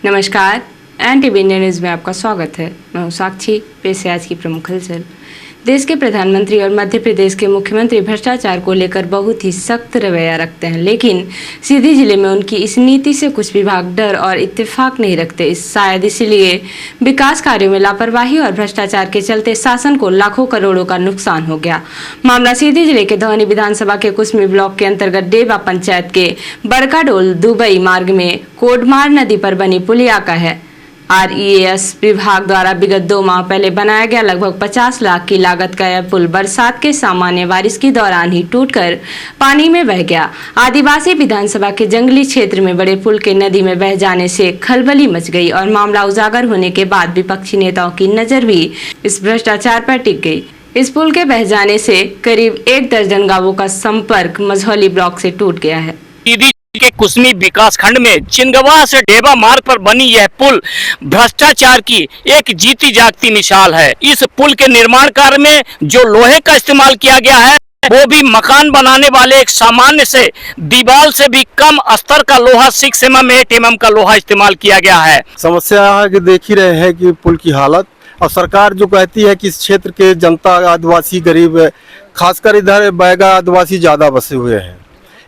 नमस्कार, NTV India news में आपका स्वागत है। मैं हूं साक्षी। पेश है आज की प्रमुख हलचल। देश के प्रधानमंत्री और मध्य प्रदेश के मुख्यमंत्री भ्रष्टाचार को लेकर बहुत ही सख्त रवैया रखते हैं, लेकिन सीधी जिले में उनकी इस नीति से कुछ विभाग डर और इत्तेफाक नहीं रखते। शायद इसीलिए विकास कार्यों में लापरवाही और भ्रष्टाचार के चलते शासन को लाखों करोड़ों का नुकसान हो गया। मामला सीधी जिले के धौनी विधानसभा के कुसमी ब्लॉक के अंतर्गत डेवा पंचायत के बड़काडोल दुबई मार्ग में कोडमार नदी पर बनी पुलिया का है। REAS विभाग द्वारा विगत 2 माह पहले बनाया गया लगभग 50 लाख की लागत का यह पुल बरसात के सामान्य बारिश के दौरान ही टूटकर पानी में बह गया। आदिवासी विधानसभा के जंगली क्षेत्र में बड़े पुल के नदी में बह जाने से खलबली मच गई और मामला उजागर होने के बाद विपक्षी नेताओं की नजर भी इस भ्रष्टाचार पर टिक गई। इस पुल के बह जाने से करीब 1 दर्जन गांवों का संपर्क मझौली ब्लॉक से टूट गया है। के कुसमी विकास खंड में चिनगवा से डेवा मार्ग पर बनी यह पुल भ्रष्टाचार की एक जीती जागती मिसाल है। इस पुल के निर्माण कार्य में जो लोहे का इस्तेमाल किया गया है वो भी मकान बनाने वाले एक सामान्य से दीवार से भी कम स्तर का लोहा 6 mm 8 mm का लोहा इस्तेमाल किया गया है। समस्या है कि देख ही रहे हैं कि पुल की हालत, और सरकार जो कहती है कि इस क्षेत्र के जनता आदिवासी गरीब है, खासकर इधर बैगा आदिवासी ज्यादा बसे हुए हैं।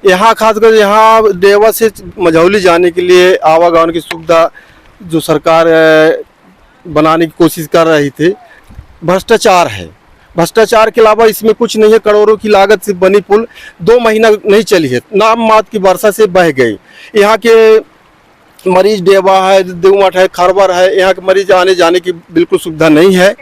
यहाँ खासकर यहाँ डेवा से मझौली जाने के लिए आवागमन की सुविधा जो सरकार बनाने की कोशिश कर रही थी, भ्रष्टाचार है। भ्रष्टाचार के अलावा इसमें कुछ नहीं है। करोड़ों की लागत से बनी पुल 2 महीना नहीं चली है, नाम मात्र की वर्षा से बह गई। यहाँ के मरीज डेवा है, देवमठ है, खरवर है, यहाँ के मरीज आने जाने की बिल्कुल सुविधा नहीं है।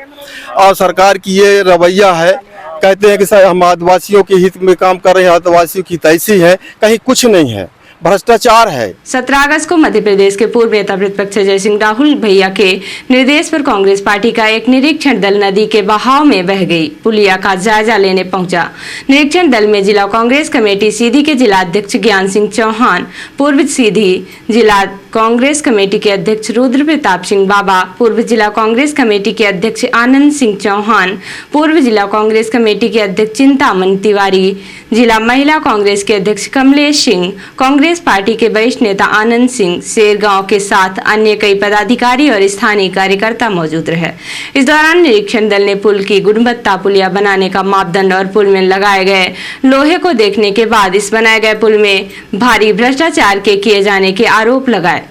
और सरकार की ये रवैया है, कहते हैं कि सर हम आदिवासियों के हित में काम कर रहे हैं, आदिवासियों की तैसी है, कहीं कुछ नहीं है, भ्रष्टाचार है। 17 अगस्त को मध्य प्रदेश के पूर्व नेता प्रतिपक्ष जय सिंह राहुल भैया के निर्देश पर कांग्रेस पार्टी का एक निरीक्षण दल नदी के बहाव में बह गई पुलिया का जायजा लेने पहुंचा। निरीक्षण दल में जिला कांग्रेस कमेटी सीधी के जिला अध्यक्ष ज्ञान सिंह चौहान, पूर्व सीधी जिला कांग्रेस कमेटी के अध्यक्ष रुद्र प्रताप सिंह बाबा, पूर्व जिला कांग्रेस कमेटी के अध्यक्ष आनंद सिंह चौहान, पूर्व जिला कांग्रेस कमेटी के अध्यक्ष चिंतामन तिवारी, जिला महिला कांग्रेस के अध्यक्ष कमलेश सिंह, कांग्रेस पार्टी के वरिष्ठ नेता आनंद सिंह शेरगांव के साथ अन्य कई पदाधिकारी और स्थानीय कार्यकर्ता मौजूद रहे। इस दौरान निरीक्षण दल ने पुल की गुणवत्ता, पुलिया बनाने का मापदंड और पुल में लगाए गए लोहे को देखने के बाद इस बनाए गए पुल में भारी भ्रष्टाचार के किए जाने के आरोप लगाए।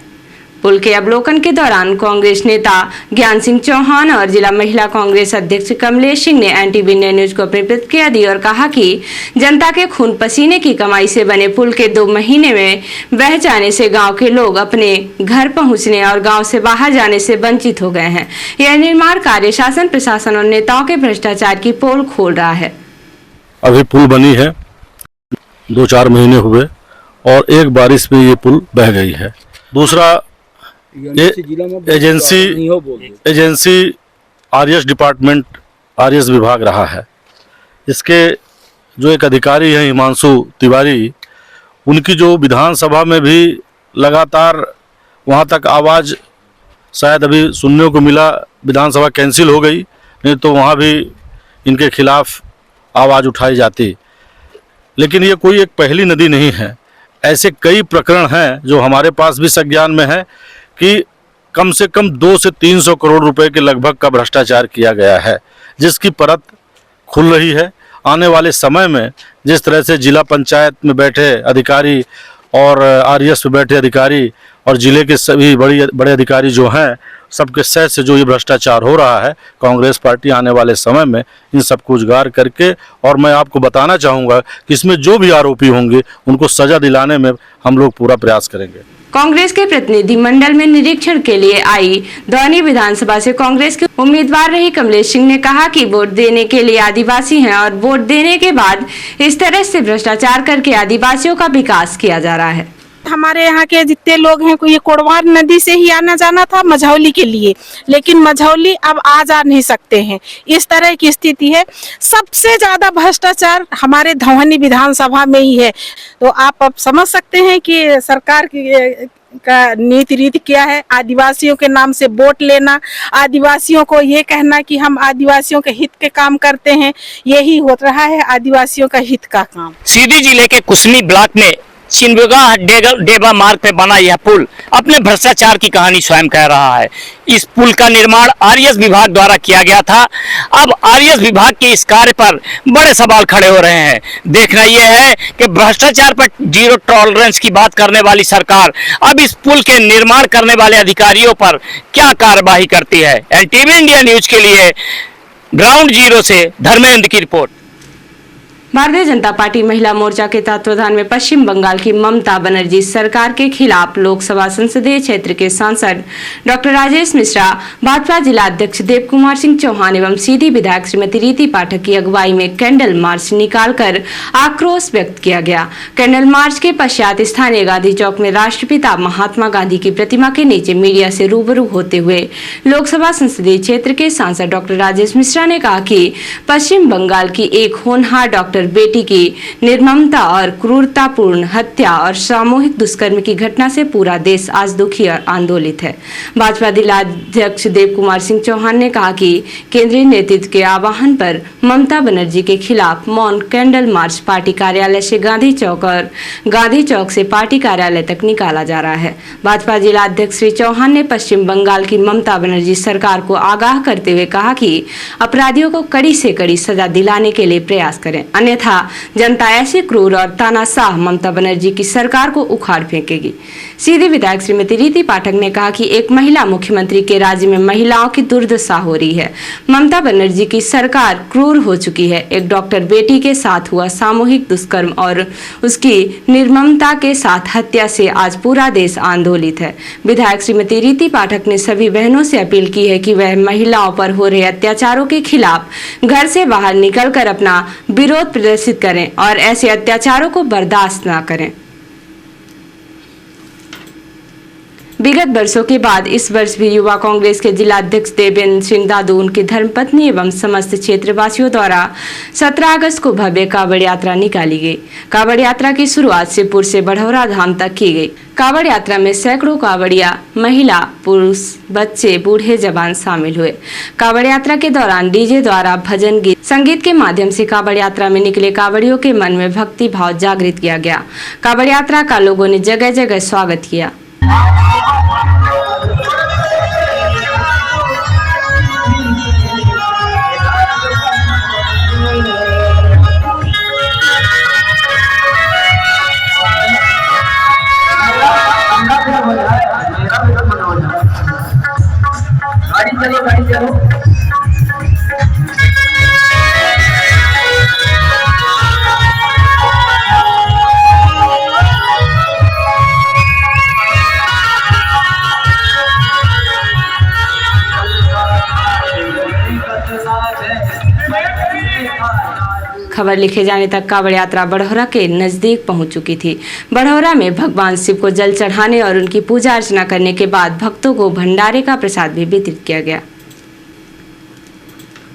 पुल के अवलोकन के दौरान कांग्रेस नेता ज्ञान सिंह चौहान और जिला महिला कांग्रेस अध्यक्ष कमलेश सिंह ने NTV इंडिया न्यूज को अपनी प्रतिक्रिया दी और कहा कि जनता के खून पसीने की कमाई से बने पुल के 2 महीने में बह जाने से गांव के लोग अपने घर पहुंचने और गांव से बाहर जाने से वंचित हो गए हैं। यह निर्माण कार्य शासन, प्रशासन और नेताओं के भ्रष्टाचार की पोल खोल रहा है। अभी पुल बनी है, 2-4 महीने हुए और एक बारिश में ये पुल बह गई है। दूसरा एजेंसी REAS डिपार्टमेंट, REAS विभाग रहा है। इसके जो एक अधिकारी हैं हिमांशु तिवारी, उनकी जो विधानसभा में भी लगातार वहाँ तक आवाज़ शायद अभी सुनने को मिला, विधानसभा कैंसिल हो गई, नहीं तो वहाँ भी इनके खिलाफ आवाज़ उठाई जाती। लेकिन ये कोई एक पहली नदी नहीं है, ऐसे कई प्रकरण हैं जो हमारे पास भी संज्ञान में है कि कम से कम 200 से 300 करोड़ रुपए के लगभग का भ्रष्टाचार किया गया है, जिसकी परत खुल रही है। आने वाले समय में जिस तरह से जिला पंचायत में बैठे अधिकारी और REAS में बैठे अधिकारी और जिले के सभी बड़े अधिकारी जो हैं, सबके सह से जो ये भ्रष्टाचार हो रहा है, कांग्रेस पार्टी आने वाले समय में इन सबको उजागर करके, और मैं आपको बताना चाहूँगा कि इसमें जो भी आरोपी होंगे उनको सजा दिलाने में हम लोग पूरा प्रयास करेंगे। कांग्रेस के प्रतिनिधि मंडल में निरीक्षण के लिए आई धौनी विधानसभा से कांग्रेस के उम्मीदवार रही कमलेश सिंह ने कहा कि वोट देने के लिए आदिवासी हैं और वोट देने के बाद इस तरह से भ्रष्टाचार करके आदिवासियों का विकास किया जा रहा है। हमारे यहाँ के जितने लोग हैं, ये कोडमार नदी से ही आना जाना था मझौली के लिए, लेकिन मझौली अब आ जा नहीं सकते हैं, इस तरह की स्थिति है। सबसे ज्यादा भ्रष्टाचार हमारे धौनी विधानसभा में ही है। तो आप अब समझ सकते हैं कि सरकार की का नीति रीति क्या है। आदिवासियों के नाम से वोट लेना, आदिवासियों को ये कहना कि हम आदिवासियों के हित के काम करते हैं, यही हो रहा है आदिवासियों का हित का काम। सीधी जिले के कुसमी ब्लॉक में चिनबगाह डेबा मार्ग पे बना यह पुल अपने भ्रष्टाचार की कहानी स्वयं कह रहा है। इस पुल का निर्माण आरएस विभाग द्वारा किया गया था। अब आरएस विभाग के इस कार्य पर बड़े सवाल खड़े हो रहे हैं। देखना यह है कि भ्रष्टाचार पर जीरो टॉलरेंस की बात करने वाली सरकार अब इस पुल के निर्माण करने वाले अधिकारियों पर क्या कार्यवाही करती है। एनटीवी इंडिया न्यूज के लिए ग्राउंड जीरो से धर्मेंद्र की रिपोर्ट। भारतीय जनता पार्टी महिला मोर्चा के तत्वाधान में पश्चिम बंगाल की ममता बनर्जी सरकार के खिलाफ लोकसभा संसदीय क्षेत्र के सांसद डॉक्टर राजेश मिश्रा, भाजपा जिला अध्यक्ष देव कुमार सिंह चौहान एवं सीधी विधायक श्रीमती रीति पाठक की अगुवाई में कैंडल मार्च निकालकर आक्रोश व्यक्त किया गया। कैंडल मार्च के पश्चात स्थानीय गांधी चौक में राष्ट्रपिता महात्मा गांधी की प्रतिमा के नीचे मीडिया से रूबरू होते हुए लोकसभा संसदीय क्षेत्र के सांसद डॉक्टर राजेश मिश्रा ने कहा कि पश्चिम बंगाल की एक होनहार डॉक्टर बेटी की निर्ममता और क्रूरतापूर्ण हत्या और सामूहिक दुष्कर्म की घटना से पूरा देश आज दुखी और आंदोलित है। भाजपा जिलाध्यक्ष देव कुमार सिंह चौहान ने कहा कि केंद्रीय नेतृत्व के आह्वान पर ममता बनर्जी के खिलाफ मौन कैंडल मार्च पार्टी कार्यालय से गांधी चौक और गांधी चौक से पार्टी कार्यालय तक निकाला जा रहा है। भाजपा जिलाध्यक्ष श्री चौहान ने पश्चिम बंगाल की ममता बनर्जी सरकार को आगाह करते हुए कहा कि अपराधियों को कड़ी से कड़ी सजा दिलाने के लिए प्रयास करें, अन्यथा जनता ऐसे क्रूर और तानाशाह ममता बनर्जी की सरकार को उखाड़ फेंकेगी। सीधी विधायक श्रीमती रीति पाठक ने कहा कि एक महिला मुख्यमंत्री के राज्य में महिलाओं की दुर्दशा हो रही है। ममता बनर्जी की सरकार क्रूर हो चुकी है। एक डॉक्टर बेटी के साथ हुआ सामूहिक दुष्कर्म और उसकी निर्ममता के साथ हत्या से आज पूरा देश आंदोलित है। विधायक श्रीमती रीति पाठक ने सभी बहनों से अपील की है कि वह महिलाओं पर हो रहे अत्याचारों के खिलाफ घर से बाहर निकलकर अपना विरोध प्रदर्शित करें और ऐसे अत्याचारों को बर्दाश्त न करें। विगत वर्षों के बाद इस वर्ष भी युवा कांग्रेस के जिला अध्यक्ष देवेंद्र सिंह दादू, उनकी धर्मपत्नी एवं समस्त क्षेत्रवासियों द्वारा 17 अगस्त को भव्य कांवड़ यात्रा निकाली गई। कांवड़ यात्रा की शुरुआत शिवपुर से बढ़ौरा धाम तक की गई। कांवड़ यात्रा में सैकड़ों कांवड़िया, महिला, पुरुष, बच्चे, बूढ़े, जवान शामिल हुए। कांवड़ यात्रा के दौरान डीजे द्वारा भजन गीत संगीत के माध्यम से कांवड़ यात्रा में निकले कांवड़ियों के मन में भक्ति भाव जागृत किया गया। कांवड़ यात्रा का लोगों ने जगह जगह स्वागत किया। गाड़ी चलो खबर लिखे जाने तक कांवड़ यात्रा बढ़ौरा के नजदीक पहुंच चुकी थी। बढ़ौरा में भगवान शिव को जल चढ़ाने और उनकी पूजा अर्चना करने के बाद भक्तों को भंडारे का प्रसाद भी वितरित किया गया।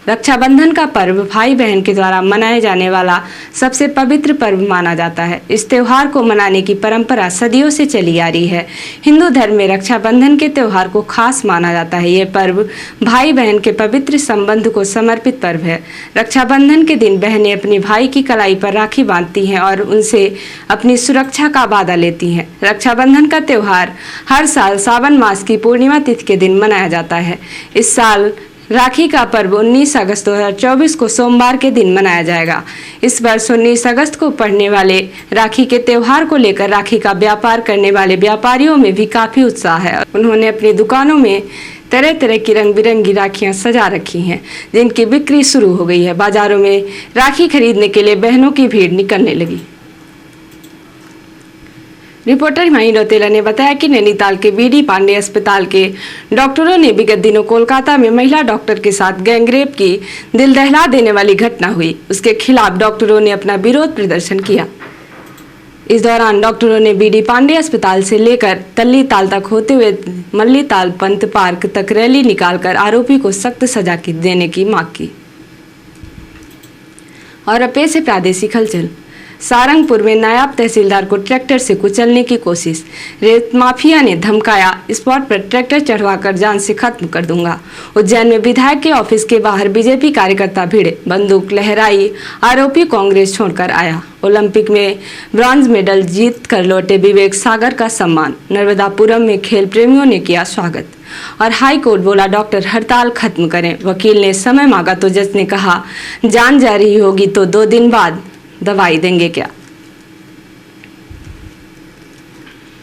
रक्षाबंधन का पर्व भाई बहन के द्वारा मनाए जाने वाला सबसे पवित्र पर्व माना जाता है। इस त्योहार को मनाने की परंपरा सदियों से चली आ रही है। हिंदू धर्म में रक्षाबंधन के त्योहार को खास माना जाता है। यह पर्व भाई बहन के पवित्र संबंध को समर्पित पर्व है। रक्षाबंधन के दिन बहनें अपने भाई की कलाई पर राखी बांधती हैं और उनसे अपनी सुरक्षा का वादा लेती हैं। रक्षाबंधन का त्योहार हर साल सावन मास की पूर्णिमा तिथि के दिन मनाया जाता है। इस साल राखी का पर्व 19 अगस्त 2024 को सोमवार के दिन मनाया जाएगा। इस वर्ष 19 अगस्त को पड़ने वाले राखी के त्योहार को लेकर राखी का व्यापार करने वाले व्यापारियों में भी काफी उत्साह है। उन्होंने अपनी दुकानों में तरह तरह की रंग बिरंगी राखियां सजा रखी हैं, जिनकी बिक्री शुरू हो गई है। बाजारों में राखी खरीदने के लिए बहनों की भीड़ निकलने लगी। रिपोर्टर हिमानी रौतेला ने बताया कि नैनीताल के बीडी पांडे अस्पताल के डॉक्टरों ने विगत दिनों कोलकाता में महिला डॉक्टर के साथ गैंगरेप की दिल दहला देने वाली घटना हुई, उसके खिलाफ डॉक्टरों ने अपना विरोध प्रदर्शन किया। इस दौरान डॉक्टरों ने बीडी पांडे अस्पताल से लेकर तल्ली ताल तक होते हुए मल्ली ताल पंत पार्क तक रैली निकालकर आरोपी को सख्त सजा देने की मांग की। और अब पेश है प्रादेशिक हलचल। सारंगपुर में नायब तहसीलदार को ट्रैक्टर से कुचलने की कोशिश। रेत माफिया ने धमकाया, स्पॉट पर ट्रैक्टर चढ़वाकर जान से खत्म कर दूंगा। उज्जैन में विधायक के ऑफिस के बाहर बीजेपी कार्यकर्ता भिड़े, बंदूक लहराई, आरोपी कांग्रेस छोड़कर आया। ओलंपिक में ब्रॉन्ज मेडल जीत कर लौटे विवेक सागर का सम्मान। नर्मदापुरम में खेल प्रेमियों ने किया स्वागत। और हाई कोर्ट बोला डॉक्टर हड़ताल खत्म करें। वकील ने समय मांगा तो जज ने कहा जान जा रही होगी तो 2 दिन बाद दवाई देंगे क्या।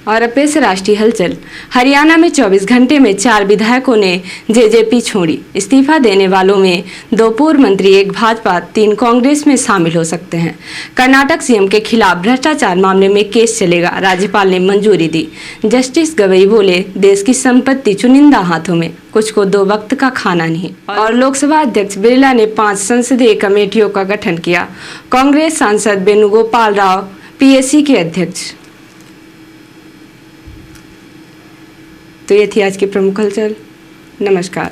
और अब पेश राष्ट्रीय हलचल। हरियाणा में 24 घंटे में 4 विधायकों ने जेजेपी छोड़ी। इस्तीफा देने वालों में 2 पूर्व मंत्री, 1 भाजपा, 3 कांग्रेस में शामिल हो सकते हैं। कर्नाटक सीएम के खिलाफ भ्रष्टाचार मामले में केस चलेगा, राज्यपाल ने मंजूरी दी। जस्टिस गवई बोले देश की संपत्ति चुनिंदा हाथों में, कुछ को 2 वक्त का खाना नहीं। और लोकसभा अध्यक्ष बिरला ने 5 संसदीय कमेटियों का गठन किया। कांग्रेस सांसद वेणुगोपाल राव पीएससी के अध्यक्ष। तो ये थी आज की प्रमुख हलचल। नमस्कार।